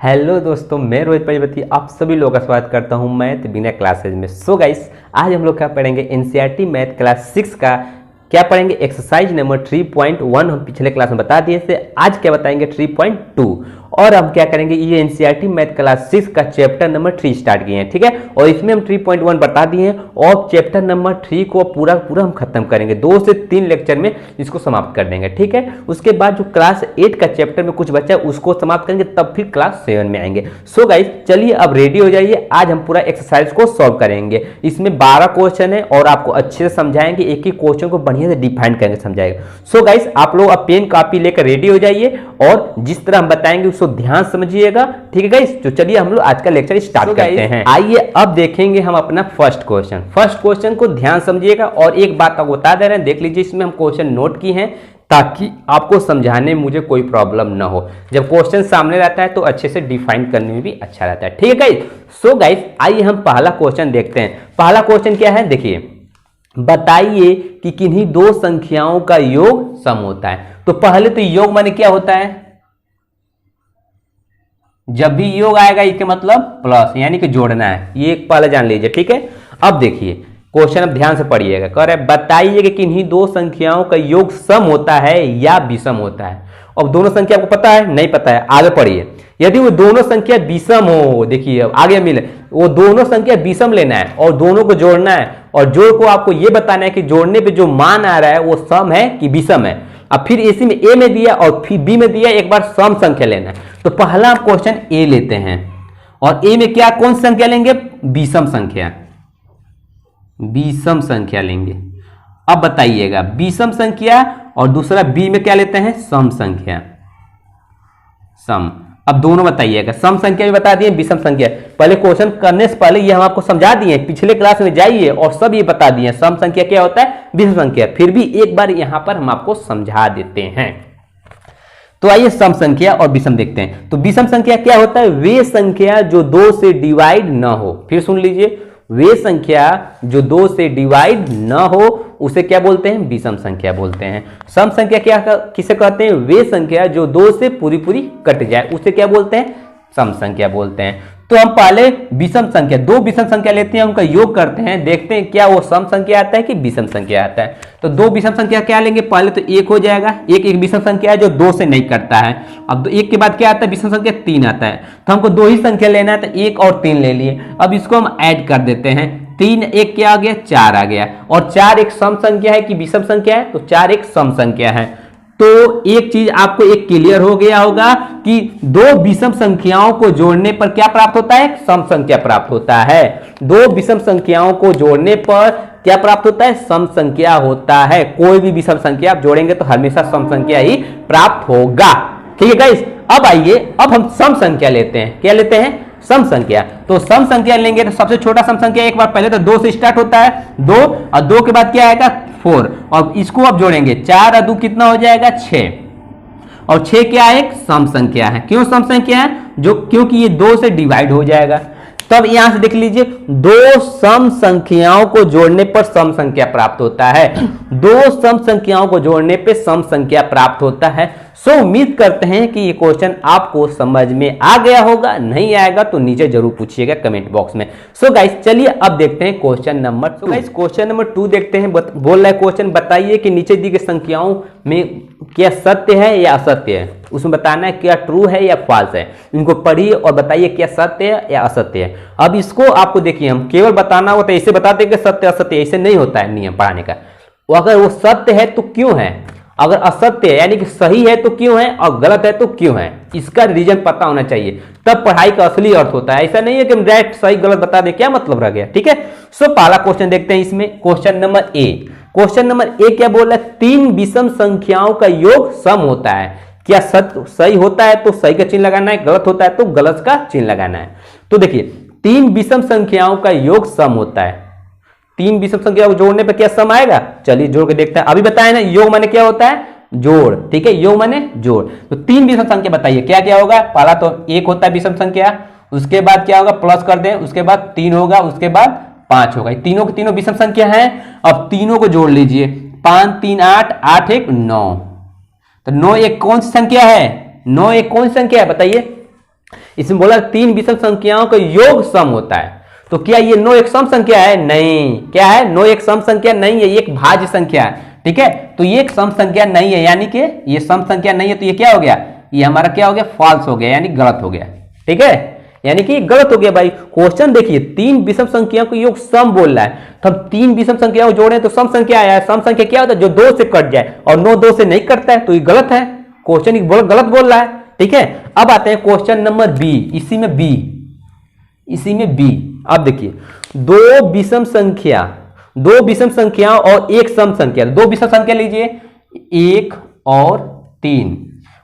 Hello दोस्तों, मैं रोहित प्रजापति आप सभी लोगों का स्वागत करता हूं मैथ बिना क्लासेज में। सो गाइस, आज हम लोग क्या पढ़ेंगे एनसीईआरटी मैथ क्लास 6 का क्या पढ़ेंगे एक्सरसाइज नंबर 3.1 हम पिछले क्लास में बता दिए थे। आज क्या बताएंगे 3.2 और हम क्या करेंगे ये एनसीईआरटी मैथ क्लास 6 का चैप्टर नंबर 3 स्टार्ट किए हैं, ठीक है। और इसमें हम 3.1 बता दिए हैं और चैप्टर नंबर 3 को पूरा हम खत्म करेंगे। 2 से 3 लेक्चर में इसको समाप्त कर देंगे, ठीक है। उसके बाद जो क्लास 8 का चैप्टर में कुछ बचा है उसको समाप्त करेंगे, तब फिर क्लास 7 में आएंगे। सो गाइस, चलिए अब रेडी हो जाइए। आज हम पूरा एक्सरसाइज को सॉल्व करेंगे। इसमें 12 क्वेश्चन है और आपको अच्छे से समझाएंगे, एक ही क्वेश्चन को बढ़िया से डिफाइन करेंगे, समझाएगा। सो गाइस, आप लोग अब पेन कॉपी लेकर रेडी हो जाइए और जिस तरह हम बताएंगे उसको ध्यान समझिएगा, ठीक है गाइस। तो चलिए हम लोग आज का लेक्चर स्टार्ट करते हैं। आइए अब देखेंगे हम अपना फर्स्ट क्वेश्चन को ध्यान समझिएगा। और एक बात आपको बता दे रहे हैं, देख लीजिए इसमें हम क्वेश्चन नोट की हैं ताकि आपको समझाने में मुझे कोई प्रॉब्लम ना हो। जब क्वेश्चन सामने रहता है तो अच्छे से डिफाइन करने में भी अच्छा रहता है, ठीक है गाइस। सो गाइस, आइए हम पहला क्वेश्चन देखते हैं। पहला क्वेश्चन क्या है, देखिए, बताइए कि किन्हीं दो संख्याओं का योग सम होता है। तो पहले तो योग माने क्या होता है, जब भी योग आएगा इसके मतलब प्लस यानी कि जोड़ना है, ये एक पहले जान लीजिए, ठीक है। अब देखिए क्वेश्चन, अब ध्यान से पढ़िएगा। कह रहे हैं बताइए कि किन्हीं दो संख्याओं का योग सम होता है या विषम होता है। अब दोनों संख्या आपको पता है, नहीं पता है, आगे पढ़िए। यदि वो दोनों संख्या विषम हो, देखिए अब आगे मिले, वो दोनों संख्या विषम लेना है और दोनों को जोड़ना है और जोड़ को आपको ये बताना है कि जोड़ने पे जो मान आ रहा है वो सम है कि विषम है। अब फिर इसी में ए में दिया और फिर बी में दिया, एक बार सम संख्या लेना है। तो पहला क्वेश्चन ए लेते हैं और ए में क्या कौन सी संख्या लेंगे, विषम संख्या लेंगे। अब बताइएगा विषम संख्या और दूसरा बी में क्या लेते हैं, सम संख्या, सम। अब दोनों बताइएगा, सम संख्या भी बता दिए, विषम संख्या। पहले क्वेश्चन करने से पहले ये हम आपको समझा दिए, पिछले क्लास में जाइए और सब ये बता दिए सम संख्या क्या होता है, विषम संख्या। फिर भी एक बार यहां पर हम आपको समझा देते हैं। तो आइए सम संख्या और विषम देखते हैं। तो विषम संख्या क्या होता है, वे संख्या जो 2 से डिवाइड ना हो। फिर सुन लीजिए, वे संख्या जो 2 से डिवाइड ना हो उसे क्या बोलते हैं, विषम संख्या बोलते हैं। सम संख्या क्या किसे कहते हैं, वे संख्या जो 2 से पूरी कट जाए उसे क्या बोलते हैं, सम संख्या बोलते हैं। तो हम पहले विषम संख्या, दो विषम संख्या लेते हैं, उनका योग करते हैं, देखते हैं क्या वो सम संख्या आता है कि विषम संख्या आता है। तो दो विषम संख्या क्या लेंगे, पहले तो एक हो जाएगा, एक विषम संख्या है जो 2 से नहीं करता है। अब एक के बाद क्या आता है, विषम संख्या 3 आता है। तो हमको 2 ही संख्या लेना है, तो 1 और 3 ले लिए। अब इसको हम ऐड कर देते हैं, 3 1 क्या आ गया, 4 आ गया। और 4 एक सम संख्या है कि विषम संख्या है, तो 4 एक सम संख्या है। तो एक चीज आपको एक क्लियर हो गया होगा कि दो विषम संख्याओं को जोड़ने पर क्या प्राप्त होता है, सम संख्या प्राप्त होता है। दो विषम संख्याओं को जोड़ने पर क्या प्राप्त होता है, सम संख्या होता है। कोई भी विषम संख्या आप जोड़ेंगे तो हमेशा सम संख्या ही प्राप्त होगा, ठीक है गाइस। अब आइए, अब हम सम संख्या लेते हैं। क्या लेते हैं, सम संख्या। तो सम संख्या लेंगे तो सबसे छोटा सम संख्या एक बार पहले तो 2 से स्टार्ट होता है, 2 और 2 के बाद क्या आएगा, 4। और इसको अब जोड़ेंगे, 4 और 2 कितना हो जाएगा, 6। और 6 क्या है, एक सम संख्या है। क्यों सम संख्या है, जो क्योंकि ये 2 से डिवाइड हो जाएगा। तब यहां से देख लीजिए, दो सम संख्याओं को जोड़ने पर सम संख्या प्राप्त होता है। दो सम संख्याओं को जोड़ने पर सम संख्या प्राप्त होता है। सो उम्मीद करते हैं कि ये क्वेश्चन आपको समझ में आ गया होगा। नहीं आएगा तो नीचे जरूर पूछिएगा कमेंट बॉक्स में। सो गाइस, चलिए अब देखते हैं question number 2। Guys, question number 2 देखते हैं। बोल रहा है क्वेश्चन, बताइए कि नीचे दी गई संख्याओं में क्या सत्य है या असत्य है। उसमें बताना है क्या ट्रू है या फॉल्स है। इनको पढ़िए और बताइए क्या सत्य है या असत्य है। अब इसको आपको देखिए, हम केवल बताना होता है, ऐसे बताते हैं कि सत्य असत्य, ऐसे नहीं होता है नियम पढ़ाने का। अगर वो सत्य है तो क्यों है, अगर असत्य है यानी कि सही है तो क्यों है, और गलत है तो क्यों है, इसका रीजन पता होना चाहिए, तब पढ़ाई का असली अर्थ होता है। ऐसा नहीं है कि हम डायरेक्ट सही गलत बता दें, क्या मतलब रह गया, ठीक है। सो पहला क्वेश्चन देखते हैं इसमें, question number A. Question number A क्या बोल रहा है, 3 विषम संख्याओं का योग सम होता है। क्या सत्य सही होता है तो सही का चिन्ह लगाना है, गलत होता है तो गलत का चिन्ह लगाना है। तो देखिए, 3 विषम संख्याओं का योग सम होता है। 3 विषम संख्या को जोड़ने पर क्या सम आएगा, चलिए जोड़ के देखते हैं। अभी बताया ना, योग माने क्या होता है, जोड़, ठीक है। योग माने जोड़। तो 3 विषम संख्या बताइए क्या क्या होगा। पहला तो 1 होता है विषम संख्या, उसके बाद क्या होगा, प्लस कर दें, उसके बाद 3 होगा, उसके बाद 5 होगा। तीनों के तीनों विषम संख्या हैं। अब तीनों को जोड़ लीजिए, 5 3 8, 8 1 9। तो 9 एक कौन सी संख्या है, 9 एक कौन सी संख्या है बताइए, इसमें बोला 3 विषम संख्याओं का योग सम होता है। तो क्या ये 9 एक सम संख्या है? नहीं। क्या है? 9 एक सम संख्या नहीं है, ये एक भाज्य संख्या है। ठीक है, तो ये एक सम संख्या नहीं है, यानी कि ये सम संख्या नहीं है, तो ये क्या हो गया? ये हमारा क्या हो गया? फॉल्स हो गया, यानी गलत हो गया। ठीक है, यानी कि गलत हो गया भाई। क्वेश्चन देखिए, 3 विषम संख्याओं को योग सम बोल रहा है, तो हम 3 विषम संख्याओं को जोड़े तो सम संख्या आया है। सम संख्या क्या होता है? जो 2 से कट जाए, और 9 2 से नहीं कटता है, तो ये गलत है। क्वेश्चन गलत बोल रहा है। ठीक है, अब आते हैं क्वेश्चन नंबर बी। इसी में बी अब देखिए, 2 विषम संख्या और एक सम संख्या। 2 विषम संख्या लीजिए, 1 और 3।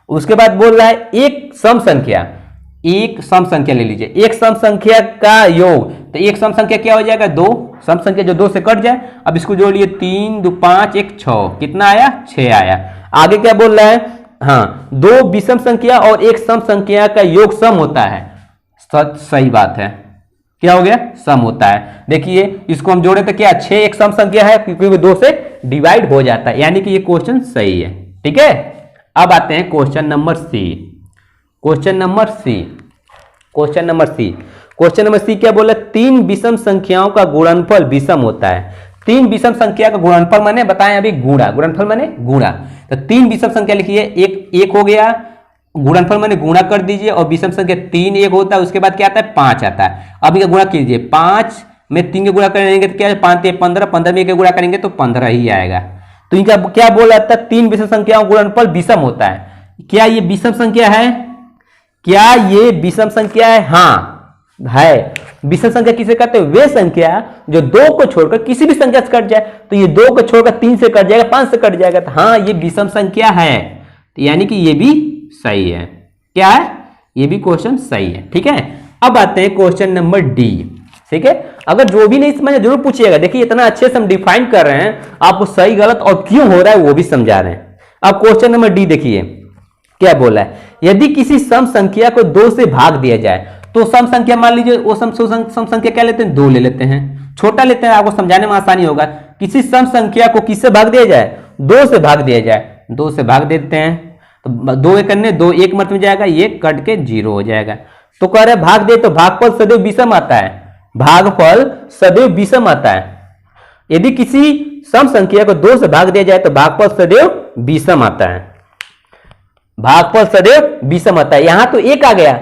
उसके बाद बोल रहा है एक सम संख्या ले लीजिए, एक सम संख्या का योग। तो एक सम संख्या क्या हो जाएगा? 2। सम संख्या जो 2 से कट जाए, अब इसको जोड़ लिए, 3 2 5 1 6। कितना आया? 6 आया। आगे क्या बोल रहा है? हाँ, 2 विषम संख्या और एक सम संख्या का योग सम होता है। सही बात है, क्या हो गया? सम होता है। देखिए, इसको हम जोड़े तो क्या 6 एक सम संख्या है, क्योंकि वो 2 से डिवाइड हो जाता है, यानी कि ये क्वेश्चन सही है। ठीक है, अब आते हैं क्वेश्चन नंबर सी क्या बोला? 3 विषम संख्याओं का गुणनफल विषम होता है। 3 विषम संख्या का गुणनफल माने बताएं अभी? गुणनफल माने गुणा। तो 3 विषम संख्या लिखिए, एक हो गया, गुणनफल माने गुणा कर दीजिए, और विषम संख्या 3 एक होता है, उसके बाद क्या आता है? 5 आता है। अब इनका गुणा कीजिए, 5 में 3 के गुणा करेंगे तो क्या है? 5 3 15, 15 में 1 के गुणा करेंगे तो 15 ही आएगा। तो इनका क्या बोल रहा था? 3 विषम संख्याओं गुणनफल विषम होता है। क्या ये विषम संख्या है? हाँ है। विषम संख्या किसे कहते हैं? वे संख्या जो 2 को छोड़कर किसी भी संख्या से कट जाए। तो ये 2 को छोड़कर 3 से कट जाएगा, 5 से कट जाएगा, तो हाँ ये विषम संख्या है। तो यानी कि ये भी सही है। क्या है? ये भी क्वेश्चन सही है। ठीक है, अब आते हैं क्वेश्चन नंबर डी। ठीक है, अगर जो भी नहीं समझे जरूर पूछिएगा। देखिए, इतना अच्छे से हम डिफाइन कर रहे हैं, आपको सही गलत और क्यों हो रहा है वो भी समझा रहे हैं। अब क्वेश्चन नंबर डी देखिए क्या बोला है। यदि किसी सम संख्या को 2 से भाग दिया जाए, तो सम संख्या मान लीजिए, वो सम संख्या क्या लेते हैं? 2 ले लेते हैं, छोटा लेते हैं, आपको समझाने में आसानी होगा। किसी सम संख्या को किससे भाग दिया जाए? 2 से भाग दिया जाए। 2 से भाग देते हैं, तो 2 एक करने, 2 एक मत में जाएगा, ये कट के 0 हो जाएगा। तो कह रहे भाग दे, तो भागफल सदैव विषम आता है। भागफल सदैव विषम आता है। यदि किसी सम संख्या को 2 से भाग दिया जाए, तो भागफल सदैव विषम आता है। भागफल सदैव विषम आता है। यहां तो 1 आ गया,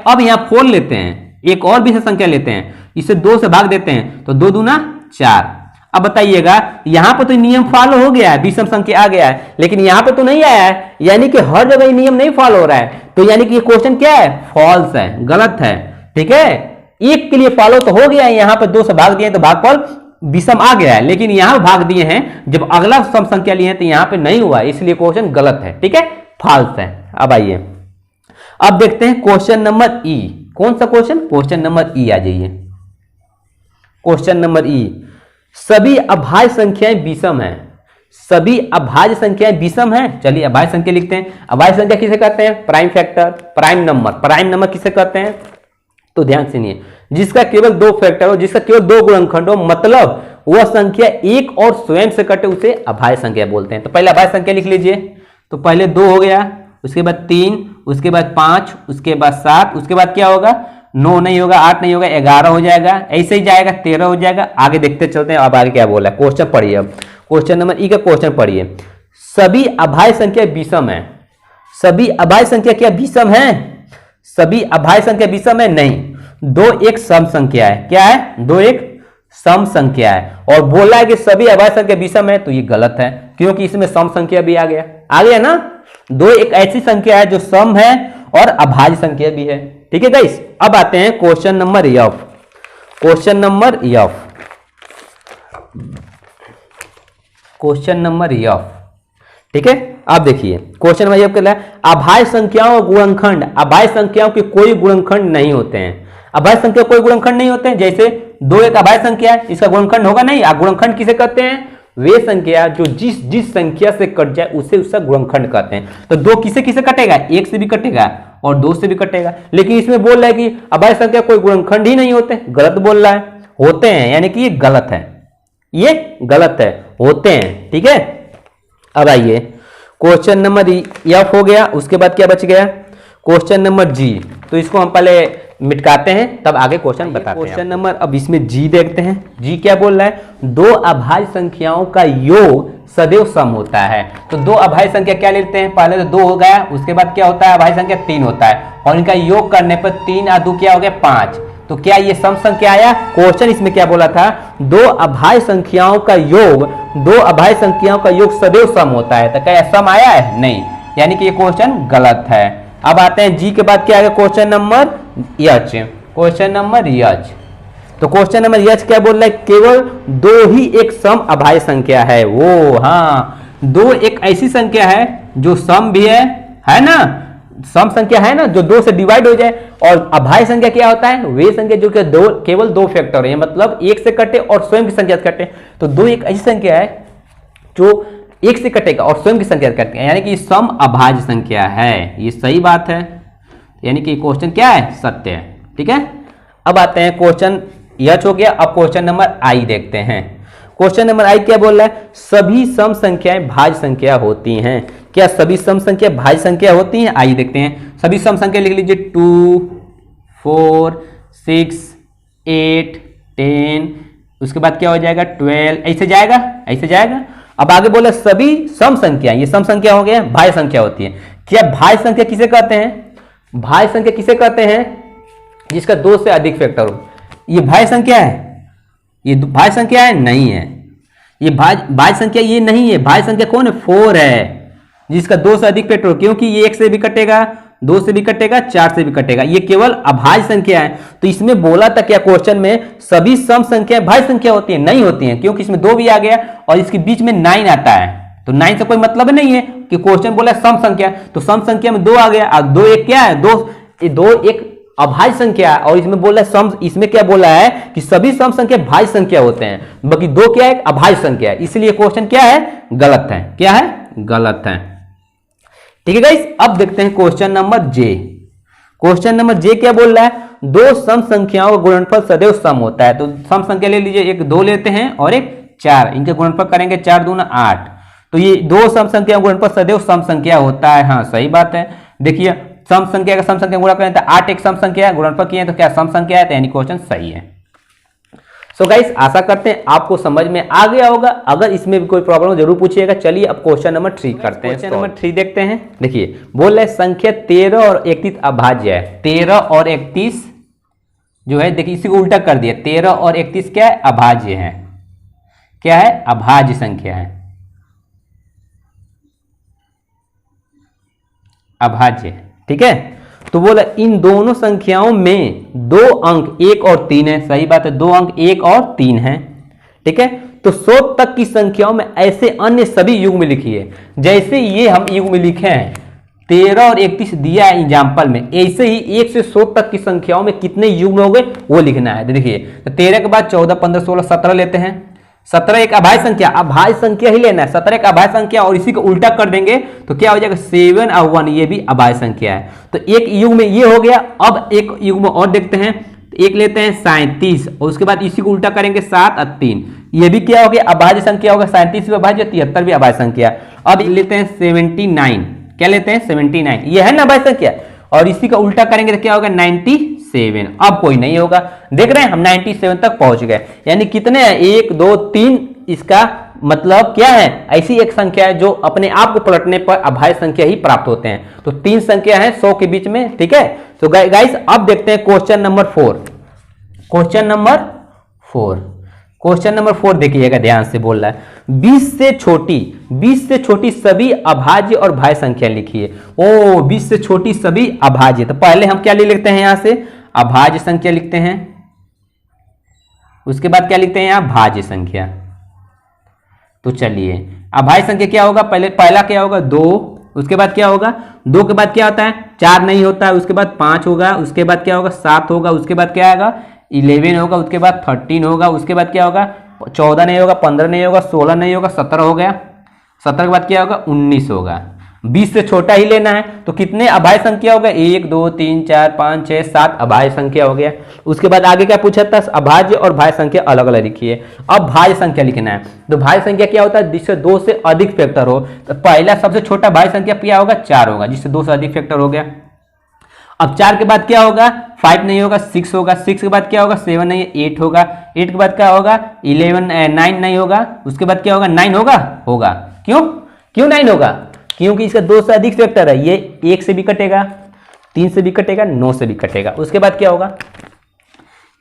अब यहां 4 लेते हैं, एक और विषम संख्या लेते हैं, इसे 2 से भाग देते हैं, तो 2 दूना 4। अब बताइएगा, यहां पर तो नियम फॉलो हो गया है, विषम संख्या आ गया है, लेकिन यहां पर तो नहीं आया है, यानी कि हर जगह ये नियम नहीं फॉलो हो रहा है। तो यानी कि ये क्वेश्चन क्या है? फॉल्स है, गलत है। ठीक है, एक के लिए फॉलो तो हो गया है, यहां पर 2 से भाग दिए तो भागफल विषम आ गया है, लेकिन यहां भाग दिए हैं, जब अगला सम संख्या लिए हैं तो यहां पे नहीं हुआ, इसलिए क्वेश्चन गलत है। ठीक है, फॉल्स है। अब आइए, अब देखते हैं क्वेश्चन नंबर ई। कौन सा क्वेश्चन? Question number E. आ जाइए, क्वेश्चन नंबर ई। सभी अभाज्य संख्याएं विषम हैं। सभी अभाज्य संख्याएं विषम हैं। चलिए अभाज्य संख्या लिखते हैं। अभाज्य संख्या किसे कहते हैं? Prime factor, prime number. Prime number किसे कहते हैं? तो ध्यान से सुनिए, जिसका केवल 2 फैक्टर हो, जिसका केवल 2 गुणनखंड हो, मतलब वह संख्या एक और स्वयं से कटे, उसे अभाज्य संख्या बोलते हैं। तो पहले अभाज्य संख्या लिख लीजिए। तो पहले 2 हो गया, उसके बाद 3, उसके बाद 5, उसके बाद 7, उसके बाद क्या होगा? 9 नहीं होगा, 8 नहीं होगा, 11 हो जाएगा, ऐसे ही जाएगा, 13 हो जाएगा। आगे देखते चलते हैं। अब आगे क्या बोला है, क्वेश्चन पढ़िए। अब क्वेश्चन नंबर ई का क्वेश्चन पढ़िए। सभी अभाज्य संख्या विषम है। सभी अभाज्य संख्या क्या विषम है? सभी अभाज्य संख्या विषम है? नहीं। 2 एक सम संख्या है। क्या है? 2 एक सम संख्या है, और बोला है कि सभी अभाज्य संख्या विषम है, तो ये गलत है, क्योंकि इसमें सम संख्या भी आ गया ना। 2 एक ऐसी संख्या है जो सम है और अभाज्य संख्या भी है। ठीक है गाइस, अब आते हैं question number F. Question number F, question number F. ठीक है, आप देखिए क्वेश्चन नंबर एफ क्या है? अभाज्य संख्याओं और गुणनखंड। अभाज्य संख्याओं के कोई गुणनखंड नहीं होते हैं। अभाज्य संख्या कोई गुणनखंड नहीं होते हैं। जैसे 2 एक अभाज्य संख्या है, इसका गुणनखंड होगा नहीं। गुणनखंड किसे कहते हैं? वे संख्या जो जिस संख्या से कट जाए उसे उसका गुणनखंड कहते हैं। तो 2 किसे किसे कटेगा? 1 से भी कटेगा और 2 से भी कटेगा। लेकिन इसमें बोल रहा है कि अभाज्य संख्या कोई गुणनखंड ही नहीं होते। गलत बोल रहा है, होते हैं, यानी कि ये गलत है, ये गलत है, होते हैं। ठीक है, अब आइए क्वेश्चन नंबर एफ हो गया। उसके बाद क्या बच गया? क्वेश्चन नंबर जी, तो इसको हम पहले मिटकाते हैं तब आगे क्वेश्चन बताते हैं। क्वेश्चन नंबर अब इसमें जी देखते हैं। जी क्या बोल रहा है, दो अभाज्य संख्याओं का योग सदैव सम होता है। तो दो अभाज्य संख्या क्या लेते हैं, पहले तो 2 हो गया, उसके बाद क्या होता है अभाज्य संख्या 3 होता है, और इनका योग करने पर 3 और 2 क्या हो गया 5। तो क्या ये सम संख्या आया। क्वेश्चन इसमें क्या बोला था, दो अभाज्य संख्याओं का योग, दो अभाज्य संख्याओं का योग सदैव सम होता है। तो क्या सम आया है, नहीं, यानी कि ये क्वेश्चन गलत है। अब आते हैं जी के बाद क्या है, question number H. Question number H, तो क्वेश्चन नंबर एच क्या बोल रहा है, केवल दो ही एक सम अभाज्य संख्या है। वो हाँ, दो एक ऐसी संख्या है जो सम भी है ना, सम संख्या है ना जो 2 से डिवाइड हो जाए। और अभाज्य संख्या क्या होता है, वे संख्या जो कि केवल 2 फैक्टर है, मतलब 1 से कटे और स्वयं की संख्या से कटे। तो दो एक ऐसी संख्या है जो 1 से कटेगा और स्वयं की संख्या से कटेगा, यानी कि सम अभाज्य संख्या है। ये सही बात है, यानी कि क्वेश्चन क्या है, सत्य है। ठीक है, अब आते हैं क्वेश्चन एच हो गया। अब क्वेश्चन नंबर आई देखते हैं। क्वेश्चन नंबर आई क्या बोल रहा है, सभी सम संख्याएं भाज्य संख्या होती हैं। क्या सभी सम संख्या भाज्य संख्या होती हैं, आइए देखते हैं। सभी सम संख्या लिख लीजिए 2, 4, 6, 8, 10, उसके बाद क्या हो जाएगा 12, ऐसे जाएगा, ऐसे जाएगा। अब आगे बोले सभी सम संख्या, ये सम संख्या हो गया, भाज्य संख्या होती है। क्या भाज्य संख्या किसे कहते हैं, भाज्य संख्या किसे कहते हैं, जिसका 2 से अधिक फैक्टर हो। ये भाज्य संख्या है, ये भाज्य संख्या है, नहीं है। ये भाज्य संख्या ये नहीं है। भाज्य संख्या कौन है, 4 है, जिसका 2 से अधिक फैक्टर हो, क्योंकि ये 1 से भी कटेगा, 2 से भी कटेगा, 4 से भी कटेगा। ये केवल अभाज्य संख्या है। तो इसमें बोला था क्या क्वेश्चन में, सभी सम संख्या भाज्य संख्या होती है, नहीं होती है, क्योंकि इसमें 2 भी आ गया और इसके बीच में 9 आता है। तो 9 से कोई मतलब नहीं है कि क्वेश्चन बोला सम संख्या, तो सम संख्या में 2 आ गया और 2 एक क्या है, 2 एक अभाज्य संख्या, और इसमें बोला सम, इसमें क्या बोला है कि सभी सम संख्या भाज्य संख्या होते हैं, बाकी 2 क्या है, अभाज्य संख्या है। इसलिए क्वेश्चन क्या है, गलत है। क्या है, गलत है। ठीक है गाइस, अब देखते हैं क्वेश्चन नंबर जे। क्वेश्चन नंबर जे क्या बोल रहा है, दो सम संख्याओं का गुणनफल सदैव सम होता है। तो सम संख्या ले लीजिए, एक 2 लेते हैं और एक 4, इनके गुणनफल करेंगे 4 दूना 8। तो ये दो सम संख्या गुणनफल सदैव सम संख्या होता है। हाँ सही बात है। देखिए सम संख्या का सम संख्या गुणा करें तो 8 एक सम संख्या है, गुणनफल किए तो क्या सम संख्या है, तो यानी क्वेश्चन सही है। सो गाइस आशा करते हैं आपको समझ में आ गया होगा। अगर इसमें भी कोई प्रॉब्लम जरूर पूछिएगा। चलिए अब क्वेश्चन नंबर 3 करते हैं। क्वेश्चन नंबर 3 देखते हैं। देखिए बोल रहे संख्या 13 और 31 अभाज्य है। 13 और 31 जो है, देखिए इसी को उल्टा कर दिया, 13 और 31 क्या है, अभाज्य है। क्या है, अभाज्य संख्या है, अभाज्य है। ठीक है, तो बोला इन दोनों संख्याओं में 2 अंक 1 और 3 है। सही बात है, 2 अंक 1 और 3 है। ठीक है, तो 100 तक की संख्याओं में ऐसे अन्य सभी युग्म लिखिए। जैसे ये हम युग्म लिखे हैं 13 और 31 दिया है एग्जाम्पल में, ऐसे ही 1 से 100 तक की संख्याओं में कितने युग्म हो गए वो लिखना है। देखिए तो 13 के बाद 14, 15, 16, 17 लेते हैं। 17 एक अभाज्य संख्या, अभाज्य संख्या ही लेना है। 17 एक अभाज्य संख्या और इसी को उल्टा कर देंगे तो क्या हो जाएगा 7 और 1, ये भी अभाज्य संख्या है। तो एक युग्म में ये हो गया। अब एक युग्म और देखते हैं, एक लेते हैं 37 और उसके बाद इसी को उल्टा करेंगे 7 और 3, ये भी क्या हो गया, अभाज्य संख्या होगा। 37 भी अभाज्य, 73 भी अभाज्य संख्या। अब लेते हैं 79, क्या लेते हैं 79, ये है ना अभाज्य संख्या, और इसी का उल्टा करेंगे तो क्या होगा 97। अब कोई नहीं होगा, देख रहे हैं हम 97 तक पहुंच गए। यानी कितने हैं, 1 2 3, इसका मतलब क्या है, ऐसी एक संख्या है जो अपने आप को पलटने पर अभाज्य संख्या ही प्राप्त होते हैं। तो 3 संख्या है 100 के बीच में। ठीक है, तो गाइस अब देखते हैं question number 4। Question number 4, question number 4 देखिएगा ध्यान से, बोल रहा है 20 से छोटी सभी अभाज्य और भाज्य संख्या लिखिए। ओ 20 से छोटी सभी अभाज्य, तो पहले हम क्या ले लिखते हैं, यहां से अभाज्य संख्या लिखते हैं, उसके बाद क्या लिखते हैं यहां भाज्य संख्या। तो चलिए अभाज्य संख्या क्या होगा, पहला क्या होगा 2, उसके बाद क्या होगा 2 के बाद क्या होता है 4 नहीं होता है, उसके बाद 5 होगा, उसके बाद क्या होगा 7 होगा, उसके बाद क्या आएगा 11 होगा, उसके बाद 13 होगा, उसके बाद क्या होगा 14 नहीं होगा, 15 नहीं होगा, 16 नहीं होगा, 17 हो गया, 17 के बाद क्या होगा 19 होगा। 20 से छोटा ही लेना है। तो कितने अभाज्य संख्या हो गए, 1 2 3 4 5 6 7 अभाज्य संख्या हो गया। उसके बाद आगे क्या पूछा था, अभाज्य और भाज्य संख्या अलग अलग लिखिए। अब भाज्य संख्या लिखना है। तो भाज्य संख्या क्या होता है, जिससे 2 से अधिक फैक्टर हो। तो पहला सबसे छोटा भाज्य संख्या क्या होगा 4 होगा, जिससे 2 से अधिक फैक्टर हो गया। अब 4 के बाद क्या होगा, 5 नहीं होगा, 6 होगा, 6 के बाद क्या होगा, 7 नहीं है, 8 होगा, 8 के बाद क्या होगा, 9 नहीं होगा, उसके बाद क्या होगा, 9 होगा, होगा। क्यों 9 होगा, क्योंकि इसका 2 से अधिक फैक्टर है, ये 1 से भी कटेगा, 3 से भी कटेगा, 9 से भी कटेगा। उसके बाद क्या होगा,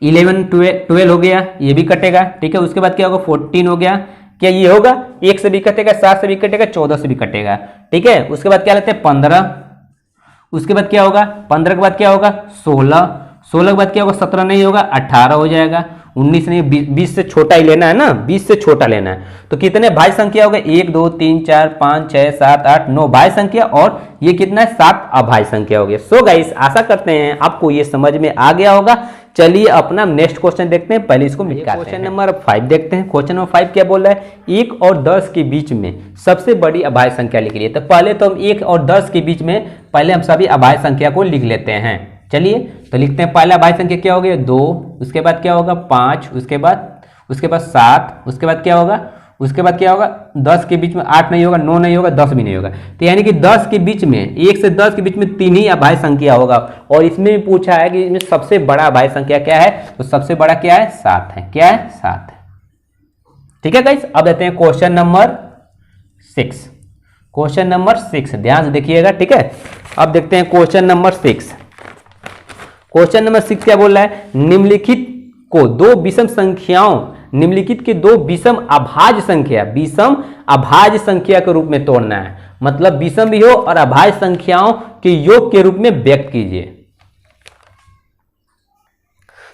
11 12 हो गया, ये भी कटेगा, ठीक है। उसके बाद क्या होगा, 14 हो गया, क्या ये होगा, 1 से भी कटेगा, 7 से भी कटेगा, 14 से भी कटेगा, ठीक है। उसके बाद क्या लेते हैं, 15, उसके बाद क्या होगा, 15 के बाद क्या होगा, 16, 16 के बाद क्या होगा, 17 नहीं होगा, 18 हो जाएगा, 19 नहीं, 20 से छोटा ही लेना है ना, 20 से छोटा लेना है। तो कितने भाज्य संख्या हो गए, 1 2 3 4 5 6 7 8 9 भाज्य संख्या, और ये कितना है, 7 अभाज्य संख्या हो गया। सो गाइस, आशा करते हैं आपको ये समझ में आ गया होगा। चलिए अपना नेक्स्ट क्वेश्चन देखते हैं, पहले इसको मिटाते हैं। क्वेश्चन नंबर 5 देखते हैं। क्वेश्चन नंबर 5 क्या बोल रहा है, 1 और 10 के बीच में सबसे बड़ी अभाज्य संख्या लिख लिए। तो पहले तो हम 1 और 10 के बीच में पहले हम सभी अभाज्य संख्या को लिख लेते हैं। चलिए तो लिखते हैं, पहला अभाज्य संख्या क्या हो गया, 2, उसके बाद क्या होगा, 5, उसके बाद 7, उसके बाद क्या होगा, उसके बाद क्या होगा, 10 के बीच में 8 नहीं होगा, 9 नहीं होगा, 10 भी नहीं होगा। तो यानी कि 10 के बीच में, 1 से 10 के बीच में 3 ही अभाज्य संख्या होगा। और इसमें भी पूछा है कि इसमें सबसे बड़ा अभाज्य संख्या क्या है, तो सबसे बड़ा क्या है, 7 है। क्या है, 7 है, ठीक है गाइस। अब देते हैं क्वेश्चन नंबर 6। क्वेश्चन नंबर 6 ध्यान से देखिएगा, ठीक है। अब देखते हैं क्वेश्चन नंबर 6। क्वेश्चन नंबर 6 क्या बोल रहा है, निम्नलिखित को दो विषम संख्याओं, निम्नलिखित के दो विषम अभाज्य संख्या के रूप में तोड़ना है। मतलब विषम भी हो और अभाज्य संख्याओं के योग के रूप में व्यक्त कीजिए।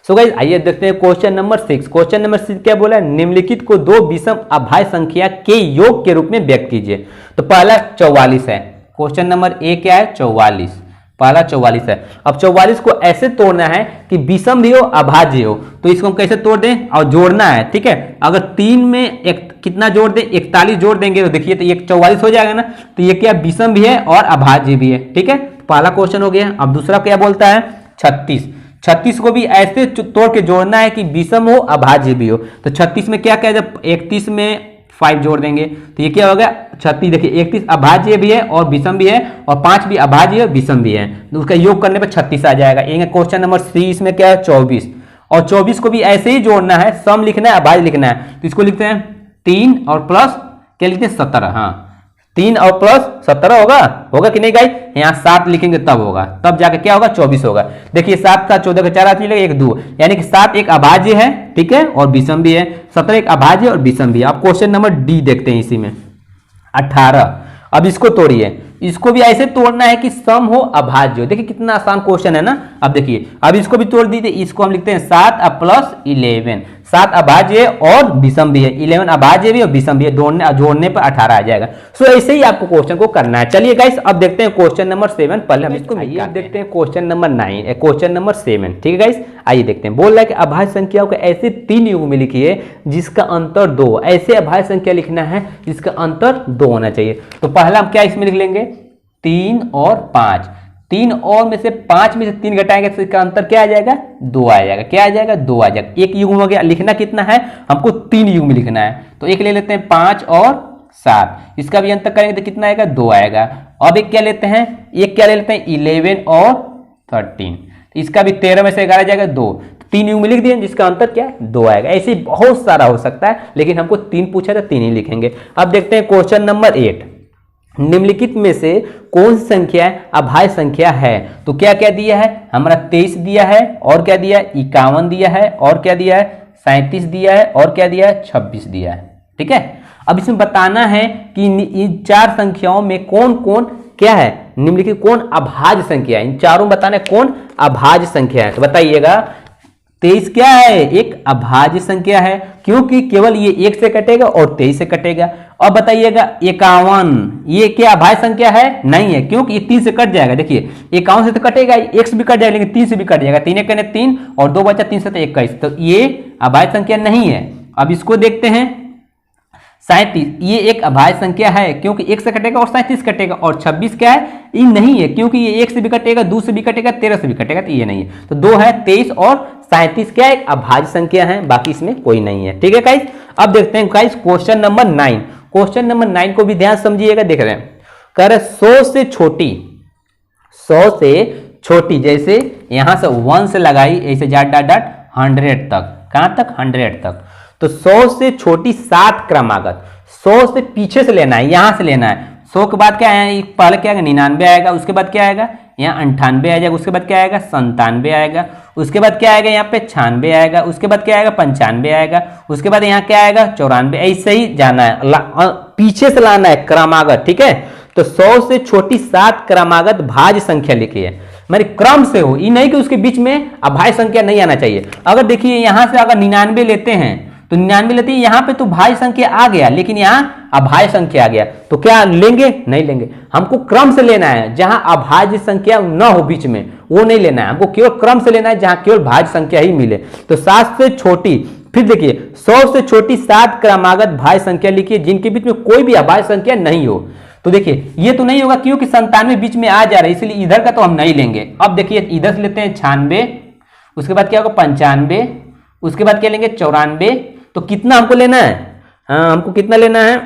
सो गाइस आइए देखते हैं क्वेश्चन नंबर 6। क्वेश्चन नंबर 6 क्या बोला है, निम्नलिखित को दो विषम अभाज्य संख्या के योग के रूप में व्यक्त कीजिए। तो पहला 44 है, क्वेश्चन नंबर ए क्या है, 44, पहला 44 है। अब 44 को ऐसे तोड़ना है कि विषम भी हो अभाज्य हो। तो इसको हम कैसे तोड़ दें और जोड़ना है, ठीक है। अगर 3 में एक कितना जोड़ दें, 41 जोड़ देंगे तो देखिए तो ये 44 हो जाएगा ना। तो ये क्या विषम भी है और अभाज्य भी है, ठीक है। पहला क्वेश्चन हो गया। अब दूसरा क्या बोलता है, 36 को भी ऐसे तोड़ के जोड़ना है कि विषम हो अभाज्य भी हो। तो 36 में क्या क्या, जब 31 में 5 जोड़ देंगे तो ये क्या होगा, 36। देखिए 31 अभाज्य भी है और विषम भी है, और 5 भी अभाज्य है विषम भी है, तो उसका योग करने पर 36 आ जाएगा। एक क्वेश्चन नंबर 3 इसमें क्या है, 24, और 24 को भी ऐसे ही जोड़ना है, सम लिखना है अभाज्य लिखना है। तो इसको लिखते हैं 3 और प्लस क्या लिखते हैं, 17। हाँ 3 और प्लस 17 होगा कि नहीं गाइस, यहाँ 7 लिखेंगे तब होगा, तब जाके क्या होगा, 24 होगा। देखिए 7 का 14 का 4 आती है, 1 2, यानी कि 7 एक अभाज्य है, ठीक है, और विषम भी है। 17 एक अभाज्य और विषम भी है। अब क्वेश्चन नंबर डी देखते हैं इसी में, 18। अब इसको तोड़िए, इसको भी ऐसे तोड़ना है कि सम हो अभाज्य हो। देखिए कितना आसान क्वेश्चन है ना। अब देखिए अब इसको भी तोड़ दीजिए, इसको हम लिखते हैं 7 प्लस 11। 7 अभाज्य है और विषम भी है, 11 अभाज्य भी और विषम भी है, जोड़ने पर 18 आ जाएगा। सो ऐसे ही आपको क्वेश्चन को करना है। चलिए गाइस अब देखते हैं क्वेश्चन नंबर 7। पहले हम इसको देखते हैं क्वेश्चन नंबर 9, क्वेश्चन नंबर 7, ठीक है गाइस। आइए देखते हैं, बोल रहा है कि अभाज्य संख्याओं को ऐसे 3 युग में लिखिए जिसका अंतर 2। ऐसे अभाज्य संख्या लिखना है जिसका अंतर 2 होना चाहिए। तो पहला हम क्या इसमें लिख लेंगे, 3 और 5। 3 और में से 5 में से 3 घटाएंगे तो इसका अंतर क्या आ जाएगा, 2 आ जाएगा। क्या आ जाएगा, 2 आ जाएगा। एक युग हो गया, लिखना कितना है हमको, 3 युग में लिखना है। तो एक ले लेते हैं 5 और 7, इसका भी अंतर करेंगे तो कितना आएगा, 2 आएगा। अब एक क्या लेते हैं, 11 और 13, इसका भी 13 में से 11 जाएगा 2, 3 युग में लिख दिए जिसका अंतर क्या है, 2 आएगा। ऐसे बहुत सारा हो सकता है, लेकिन हमको 3 पूछा था, 3 ही लिखेंगे। अब देखते हैं क्वेश्चन नंबर 8, निम्नलिखित में से कौन सी संख्या अभाज्य संख्या है। तो क्या क्या दिया है, हमारा 23 दिया है, और क्या दिया है, 51 दिया है, और क्या दिया है, 37 दिया है, और क्या दिया है, 26 दिया है, ठीक है। अब इसमें बताना है कि इन 4 संख्याओं में कौन कौन क्या है, निम्नलिखित कौन अभाज्य संख्या है। इन चारों बताना है कौन अभाज्य संख्या है। तो बताइएगा 23 क्या है, एक अभाज्य संख्या है, क्योंकि केवल ये 1 से कटेगा और 23 से कटेगा। अब बताइएगा 51, ये क्या अभाज्य संख्या है, नहीं है, क्योंकि ये 3 से कट जाएगा। देखिए 51 से तो कटेगा, 1 से भी कट जाएगा, लेकिन 3 से भी कट जाएगा। 3 1 3 और 2 बचा, 3 7 21, तो ये अभाज्य संख्या नहीं है। अब इसको देखते हैं 37, ये एक अभाज्य संख्या है, क्योंकि 1 से कटेगा और 37 कटेगा। और 26 क्या है, ये नहीं है, क्योंकि ये 1 से भी कटेगा, 2 से भी कटेगा, 13 से भी कटेगा, तो ये नहीं है। तो 2 है, 23 और 37 क्या एक अभाज्य संख्या है, बाकी इसमें कोई नहीं है, ठीक है गाइस। अब देखते हैं guys question number 9। Question number 9 को भी ध्यान समझिएगा, देख रहे हैं, कह रहे 100 से छोटी, जैसे यहां से 1 से लगाई ऐसे डॉट डॉट डॉट 100 तक, कहां तक 100 तक। तो 100 से छोटी 7 क्रमागत, 100 से पीछे से लेना है, यहां से लेना है। 100 के बाद क्या है, पहले क्या आएगा 99 आएगा, उसके बाद क्या आएगा यहाँ 98 आ जाएगा, उसके बाद क्या आएगा 97 आएगा, उसके बाद क्या आएगा यहाँ पे 96 आएगा, उसके बाद क्या आएगा 95 आएगा, उसके बाद यहाँ क्या आएगा 94। ऐसे ही जाना है, पीछे से लाना है क्रमागत, ठीक है। तो 100 से छोटी 7 क्रमागत भाज्य संख्या लिखिए, मेरे क्रम से हो, ये नहीं कि उसके बीच में अभाज्य संख्या नहीं आना चाहिए। अगर देखिए यहां से अगर 99 लेते हैं तो 99 लेते हैं, यहाँ पे तो भाज्य संख्या आ गया, लेकिन यहाँ अभाज्य संख्या आ गया, तो क्या लेंगे, नहीं लेंगे। हमको क्रम से लेना है, जहां अभाज्य संख्या न हो बीच में, वो नहीं लेना है, हमको केवल क्रम से लेना है जहां केवल भाज्य संख्या ही मिले। तो 7 से छोटी, फिर देखिए 100 से छोटी 7 क्रमागत भाज्य संख्या लिखिए जिनके बीच में कोई भी अभाज्य संख्या नहीं हो। तो देखिए ये तो नहीं होगा क्योंकि 97 बीच में आ जा रहा है, इसलिए इधर का तो हम नहीं लेंगे। अब देखिए इधर से लेते हैं 96, उसके बाद क्या होगा 95, उसके बाद क्या लेंगे 94। तो कितना हमको लेना है, हाँ हमको कितना लेना है,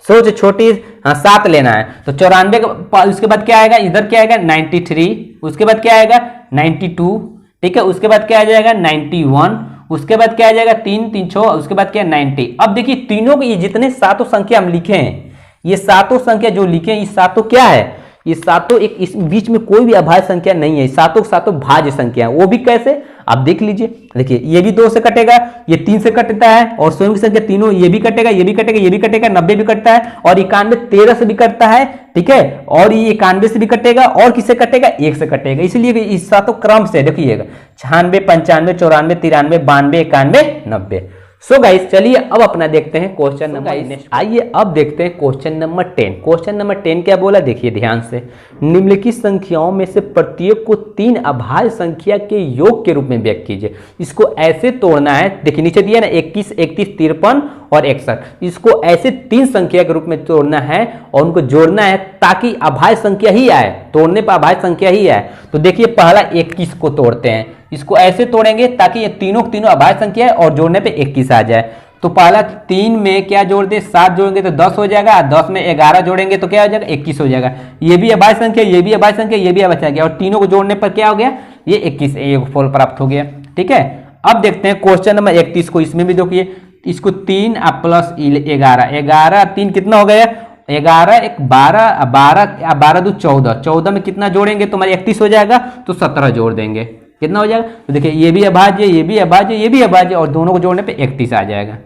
100 से छोटी 7 लेना है। तो 94 उसके बाद क्या आएगा, इधर क्या आएगा 93, उसके बाद क्या आएगा 92, ठीक है। उसके बाद क्या आ जाएगा 91, उसके बाद क्या आ जाएगा 3 3 6, उसके बाद क्या 90। अब देखिए तीनों के ये जितने सातों संख्या हम लिखे हैं, ये सातों संख्या जो लिखे हैं, ये सातों क्या है, ये सातों एक इस बीच में कोई भी अभाज्य संख्या नहीं है, सातों सातों भाज्य संख्या है। वो भी कैसे, आप देख लीजिए, देखिए ये भी 2 से कटेगा, ये 3 से कटता है, और स्वयं की संख्या तीनों, ये भी कटेगा, ये भी कटेगा, ये भी कटेगा, 90 भी कटता है, और 91 13 से भी कटता है, ठीक है। और ये 91 से भी कटेगा, और किससे कटेगा 1 से कटेगा, इसलिए इस सातों क्रम से देखिएगा 96 95 94 93 92 91 90। सो गाइस चलिए अब अपना देखते हैं क्वेश्चन नंबर, आइए अब देखते हैं क्वेश्चन नंबर 10। क्वेश्चन नंबर 10 क्या बोला, देखिए ध्यान से, निम्नलिखित संख्याओं में से प्रत्येक को 3 अभाज्य संख्या के योग के रूप में व्यक्त कीजिए। इसको ऐसे तोड़ना है, देखिए नीचे दिया ना 21 31 53 और 61, इसको ऐसे 3 संख्या के रूप में तोड़ना है और उनको जोड़ना है ताकि अभाज्य संख्या ही आए, तोड़ने पर अभाज्य संख्या ही आए। तो देखिए पहला 21 को तोड़ते हैं, इसको ऐसे तोड़ेंगे ताकि ये तीनों अभाज्य संख्या है और जोड़ने पे 21 आ जाए। तो पहला 3 में क्या जोड़ दे, 7 जोड़ेंगे तो 10 हो जाएगा, 10 में 11 जोड़ेंगे तो क्या हो जाएगा 21 हो जाएगा। ये भी अभाज्य संख्या, ये भी अभाज्य संख्या, ये भी अभाज्य संख्या, और तीनों को जोड़ने पर क्या हो गया, ये 21 एक फल प्राप्त हो गया, ठीक है। अब देखते हैं क्वेश्चन नंबर 31 को, इसमें भी देखिए इसको 3 प्लस 11, 11 3 कितना हो गया 11 1 12 12 12 2 14, 14 में कितना जोड़ेंगे तो हमारे 31 हो जाएगा, तो 17 जोड़ देंगे, कितना हो जाएगा, तो देखिए ये भी अभाज्य, ये भी अभाज्य, ये भी अभाज्य, और दोनों को जोड़ने पे 31 आ जाएगा,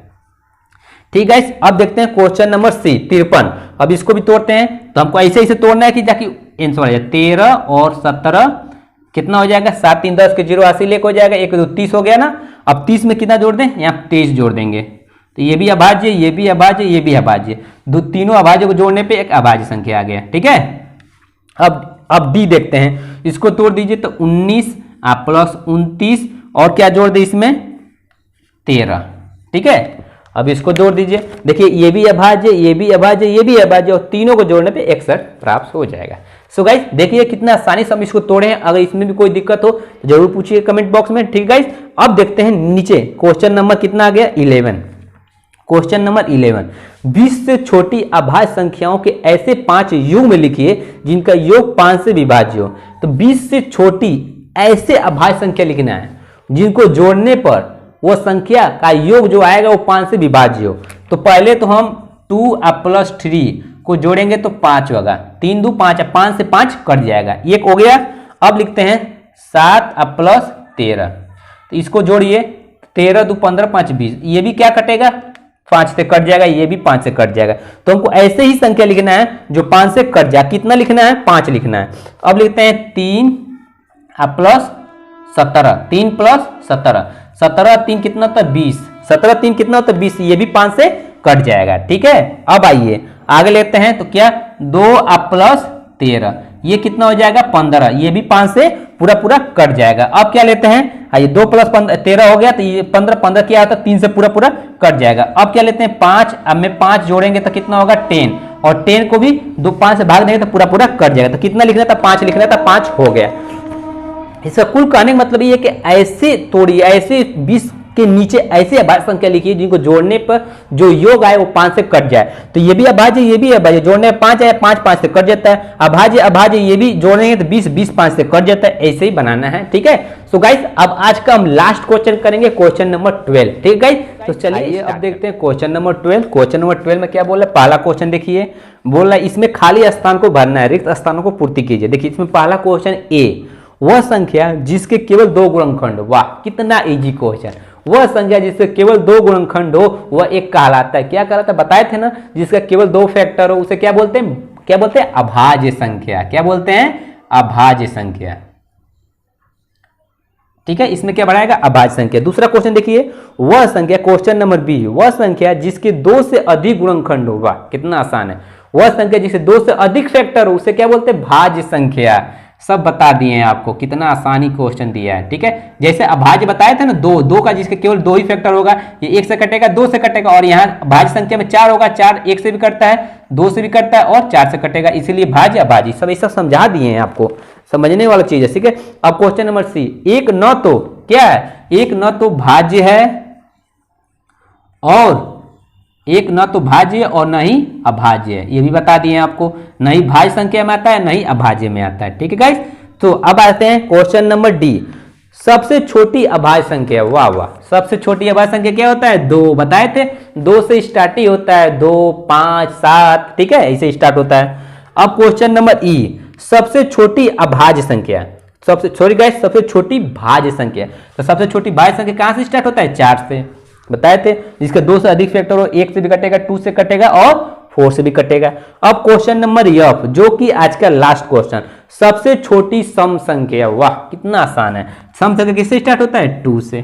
ठीक है। अब देखते हैं क्वेश्चन नंबर C 53। अब इसको भी तोड़ते हैं, तो हमको ऐसे ऐसे तोड़ना है कि ताकि आंसर आ जाए। 13 और 17 कितना हो जाएगा, 7 3 10 के 0 80 लेके हो जाएगा, 1 2 30 हो गया ना। अब 30 में कितना जोड़ दें, यहाँ 23 जोड़ देंगे, तो ये भी अभाज्य, ये भी अभाज्य, ये भी अभाज्य, तीनों अभाज्य को जोड़ने पे एक अभाज्य संख्या आ गया, ठीक है। अब D देखते हैं, इसको तोड़ दीजिए, तो 19 प्लस 29 और क्या जोड़ दे इसमें 13, ठीक है। अब इसको जोड़ दीजिए, देखिए ये भी अभाज्य, ये भी अभाज्य, ये भी अभाज्य, और तीनों को जोड़ने पे 61 प्राप्त हो जाएगा। सो गाइस देखिए कितना आसानी से हम इसको तोड़े हैं, अगर इसमें भी कोई दिक्कत हो तो जरूर पूछिए कमेंट बॉक्स में, ठीक गाइस। अब देखते हैं नीचे क्वेश्चन नंबर कितना आ गया 11। क्वेश्चन नंबर 11, 20 से छोटी अभाज्य संख्याओं के ऐसे 5 युग्म लिखिए जिनका योग 5 से विभाज्य हो। तो 20 से छोटी ऐसे अभाज्य संख्या लिखना है जिनको जोड़ने पर वो संख्या का योग जो आएगा वो 5 से विभाज्य हो। तो पहले तो हम 2 प्लस 3 को जोड़ेंगे तो 5 होगा, 3 2 5, 5 से 5 कट जाएगा, एक हो गया। अब लिखते हैं 7 प्लस 13, तो इसको जोड़िए, 13 2 15 5 20, ये भी क्या कटेगा 5 से कट जाएगा, ये भी 5 से कट जाएगा। तो हमको ऐसे ही संख्या लिखना है जो 5 से कट जाए, कितना लिखना है 5 लिखना है। अब लिखते हैं 3 प्लस 17, 3 प्लस 17, 17 3 कितना होता है 20, 17 3 कितना होता है 20, ये भी 5 से कट जाएगा, ठीक है। अब आइए आगे लेते हैं, तो क्या 2 प्लस 13, ये कितना हो जाएगा 15, ये भी 5 से पूरा पूरा कट जाएगा। अब क्या लेते हैं, आइए 2 प्लस 13 हो गया, तो ये 15 क्या आता है 3 से पूरा पूरा कट जाएगा। अब क्या लेते हैं 5, अब में 5 जोड़ेंगे तो कितना होगा 10, और 10 को भी 5 से भाग देंगे तो पूरा पूरा कट जाएगा। तो कितना लिखना था 5 लिखना था, 5 हो गया। इसका कुल कहने का मतलब ये है कि ऐसे तोड़िए, ऐसे 20 के नीचे ऐसी अभाज्य संख्या लिखिए जिनको जोड़ने पर जो योग आए वो 5 से कट जाए। तो ये भी अभाज्य, ये भी अभाज्य, जोड़ने में 5 आए, 5 5 से कट जाता है। अभाज्य अभाज्य ये भी जोड़ेंगे तो 20 20 5 से कट जाता है। ऐसे ही बनाना है, ठीक है। सो गाइस अब आज का हम लास्ट क्वेश्चन करेंगे, क्वेश्चन नंबर 12, ठीक है गाइस। तो चलिए अब देखते हैं क्वेश्चन नंबर 12। क्वेश्चन नंबर 12 में क्या बोल रहा है, पहला क्वेश्चन देखिए, बोल रहा है इसमें खाली स्थान को भरना है, रिक्त स्थानों को पूर्ति कीजिए। देखिए इसमें पहला क्वेश्चन ए, वह संख्या जिसके केवल 2 गुणनखंड, वाह कितना इजी क्वेश्चन। वह संख्या जिसके केवल 2 गुणनखंड हो वह एक कहलाता है, क्या कहलाता है बताए थे ना, जिसका केवल 2 फैक्टर हो उसे क्या बोलते हैं, क्या बोलते हैं, अभाज्य संख्या। क्या बोलते हैं, अभाज्य संख्या, ठीक है। इसमें क्या बढ़ाएगा, अभाज्य संख्या। दूसरा क्वेश्चन देखिए, वह संख्या, क्वेश्चन नंबर बी, वह संख्या जिसके 2 से अधिक गुणनखंड हो, वाह कितना आसान है। वह संख्या जिसके 2 से अधिक फैक्टर हो उसे क्या बोलते हैं, भाज्य संख्या। सब बता दिए हैं आपको, कितना आसानी क्वेश्चन दिया है, ठीक है। जैसे अभाज्य बताए थे ना, 2 का जिसके केवल 2 ही फैक्टर होगा, ये 1 से कटेगा, 2 से कटेगा, और यहाँ भाज्य संख्या में 4 होगा, 4 1 से भी कटता है, 2 से भी कटता है और 4 से कटेगा, इसीलिए भाज्य अभाज्य सब ऐसा समझा दिए हैं आपको, समझने वाला चीज है, ठीक है। अब क्वेश्चन नंबर सी, एक न तो क्या है, एक न तो भाज्य है और एक न तो भाज्य और न ही अभाज्य है, ये भी बता दिए आपको, नहीं भाज्य संख्या में आता है नहीं अभाज्य में आता है, ठीक है गाइस। तो अब आते हैं क्वेश्चन नंबर डी, सबसे छोटी अभाज्य संख्या, वाह वाह, सबसे छोटी अभाज्य संख्या क्या होता है, 2, बताए थे 2 से स्टार्ट ही होता है, 2 5 7, ठीक है, ऐसे स्टार्ट होता है। अब क्वेश्चन नंबर ई, सबसे छोटी अभाज्य संख्या, सबसे छोटी गाइस, सबसे छोटी भाज्य संख्या, तो सबसे छोटी भाज्य संख्या कहां से स्टार्ट होता है, 4 से, बताए थे, जिसके 2 से अधिक फैक्टर हो, 1 से भी कटेगा, 2 से कटेगा और 4 से भी कटेगा। अब क्वेश्चन नंबर एफ, जो कि आज का लास्ट क्वेश्चन, सबसे छोटी सम संख्या, वाह कितना आसान है। सम संख्या किससे स्टार्ट होता है, 2 से,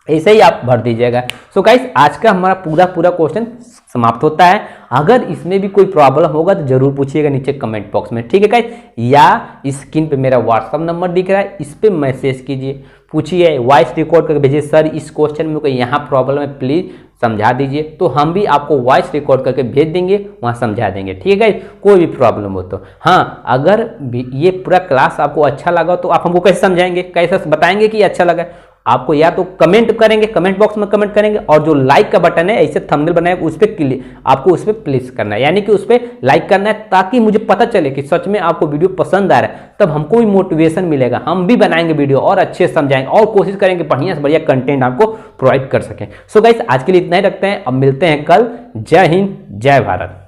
ऐसे ही आप भर दीजिएगा। सो गाइस आज का हमारा पूरा क्वेश्चन समाप्त होता है। अगर इसमें भी कोई प्रॉब्लम होगा तो जरूर पूछिएगा नीचे कमेंट बॉक्स में, ठीक है गाइस, या स्क्रीन पे मेरा व्हाट्सअप नंबर दिख रहा है, इस पे मैसेज कीजिए, पूछिए, वॉइस रिकॉर्ड करके भेजिए, सर इस क्वेश्चन में कोई यहाँ प्रॉब्लम है प्लीज समझा दीजिए, तो हम भी आपको वॉइस रिकॉर्ड करके भेज देंगे, वहाँ समझा देंगे, ठीक है। कोई भी प्रॉब्लम हो तो हाँ, अगर ये पूरा क्लास आपको अच्छा लगा तो आप हमको कैसे समझाएंगे, कैसे बताएंगे कि अच्छा लगा आपको, या तो कमेंट करेंगे, कमेंट बॉक्स में कमेंट करेंगे, और जो लाइक का बटन है ऐसे थंबनेल बनाएगा उस पर आपको उस पर प्लेस करना है, यानी कि उस पर लाइक करना है, ताकि मुझे पता चले कि सच में आपको वीडियो पसंद आ रहा है, तब हमको भी मोटिवेशन मिलेगा, हम भी बनाएंगे वीडियो और अच्छे से समझाएंगे और कोशिश करेंगे बढ़िया से बढ़िया कंटेंट आपको प्रोवाइड कर सकें। सो गाइस आज के लिए इतना ही रखते हैं, अब मिलते हैं कल। जय हिंद, जय भारत।